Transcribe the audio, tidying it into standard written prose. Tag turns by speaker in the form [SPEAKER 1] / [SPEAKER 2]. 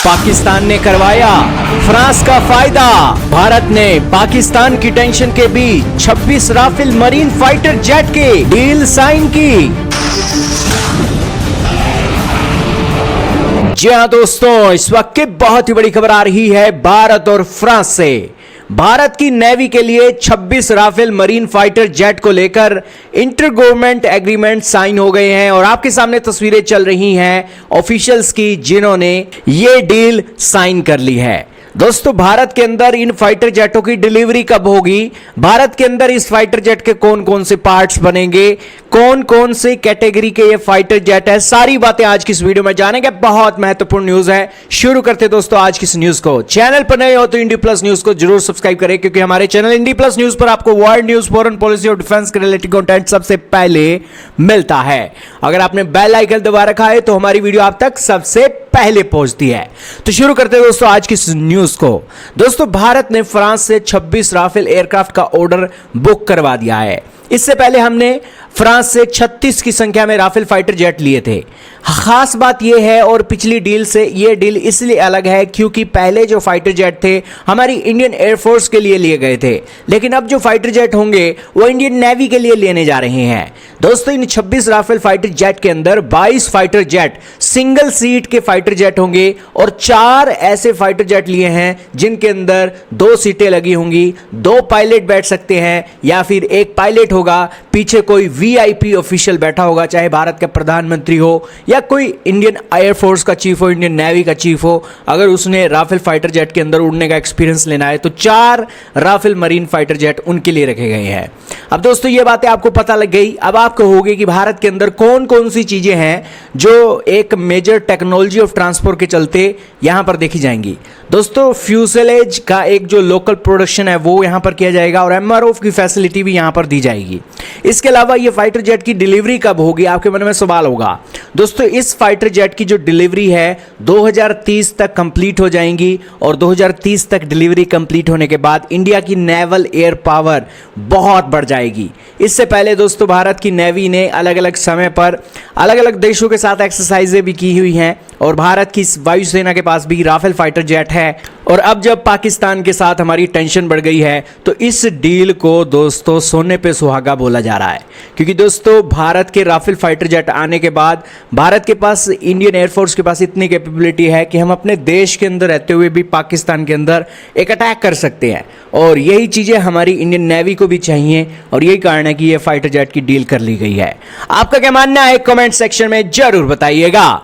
[SPEAKER 1] पाकिस्तान ने करवाया फ्रांस का फायदा। भारत ने पाकिस्तान की टेंशन के बीच 26 राफेल मरीन फाइटर जेट की डील साइन की। जी हां दोस्तों, इस वक्त की बहुत ही बड़ी खबर आ रही है भारत और फ्रांस से। भारत की नेवी के लिए 26 राफेल मरीन फाइटर जेट को लेकर इंटर गवर्नमेंट एग्रीमेंट साइन हो गए हैं और आपके सामने तस्वीरें चल रही हैं ऑफिशियल्स की जिन्होंने ये डील साइन कर ली है। दोस्तों, भारत के अंदर इन फाइटर जेटों की डिलीवरी कब होगी, भारत के अंदर इस फाइटर जेट के कौन कौन से पार्ट्स बनेंगे, कौन कौन से कैटेगरी के ये फाइटर जेट है, सारी बातें आज की इस वीडियो में जानेंगे। बहुत महत्वपूर्ण न्यूज है। शुरू करते दोस्तों आज की इस न्यूज को। चैनल पर नए हो तो इंडी प्लस न्यूज को जरूर सब्सक्राइब करें, क्योंकि हमारे चैनल इंडी प्लस न्यूज पर आपको वर्ल्ड न्यूज, फॉरेन पॉलिसी और डिफेंस के रिलेटेड कंटेंट सबसे पहले मिलता है। अगर आपने बेल आइकन दबा रखा है तो हमारी वीडियो आप तक सबसे पहले पहुंचती है। तो शुरू करते हैं दोस्तों आज की न्यूज को। दोस्तों, भारत ने फ्रांस से 26 राफेल एयरक्राफ्ट का ऑर्डर बुक करवा दिया है। इससे पहले हमने फ्रांस से 36 की संख्या में राफेल फाइटर जेट लिए थे। खास बात यह है और पिछली डील से यह डील इसलिए अलग है क्योंकि पहले जो फाइटर जेट थे हमारी इंडियन एयरफोर्स के लिए गए थे, लेकिन अब जो फाइटर जेट होंगे वो इंडियन नेवी के लिए लेने जा रहे हैं। दोस्तों, इन 26 राफेल फाइटर जेट के अंदर 22 फाइटर जेट सिंगल सीट के फाइटर जेट होंगे और 4 ऐसे फाइटर जेट लिए हैं जिनके अंदर 2 सीटें लगी होंगी, 2 पायलट बैठ सकते हैं या फिर एक पायलट होगा, पीछे कोई वीआईपी ऑफिशियल बैठा होगा, चाहे भारत का प्रधानमंत्री हो या कोई इंडियन एयरफोर्स का चीफ हो, इंडियन नेवी का चीफ हो। अगर उसने राफेल फाइटर जेट के अंदर उड़ने का एक्सपीरियंस लेना है तो 4 राफेल मरीन फाइटर जेट उनके लिए रखे गए हैं। अब दोस्तों, ये बातें आपको पता लग गई। अब आपको होगी कि भारत के अंदर कौन कौन सी चीजें हैं जो एक मेजर टेक्नोलॉजी ऑफ ट्रांसपोर्ट के चलते यहां पर देखी जाएंगी। दोस्तों, फ्यूसेलेज का एक जो लोकल प्रोडक्शन है वो यहां पर किया जाएगा और एमआरओ की फैसिलिटी भी यहां पर दी जाएगी। इसके अलावा ये फाइटर जेट की डिलीवरी कब होगी, आपके मन में सवाल होगा। दोस्तों, इस फाइटर जेट की जो डिलीवरी है 2030 तक कंप्लीट हो जाएंगी और 2030 तक डिलीवरी कंप्लीट होने के बाद इंडिया की नेवल एयर पावर बहुत बढ़ जाएगी। इससे पहले दोस्तों, भारत की नेवी ने अलग अलग समय पर अलग अलग देशों के साथ एक्सरसाइजें भी की हुई हैं और भारत की वायुसेना के पास भी राफेल फाइटर जेट है। और अब जब पाकिस्तान के साथ हमारी टेंशन बढ़ गई है तो इस डील को दोस्तों सोने पे सुहागा बोला जा रहा है, क्योंकि दोस्तों भारत के राफेल फाइटर जेट आने के बाद भारत के पास, इंडियन एयरफोर्स के पास इतनी कैपेबिलिटी है कि हम अपने देश के अंदर रहते हुए भी पाकिस्तान के अंदर एक अटैक कर सकते हैं। और यही चीजें हमारी इंडियन नेवी को भी चाहिए और यही कारण है कि यह फाइटर जेट की डील कर ली गई है। आपका क्या मानना है कमेंट सेक्शन में जरूर बताइएगा।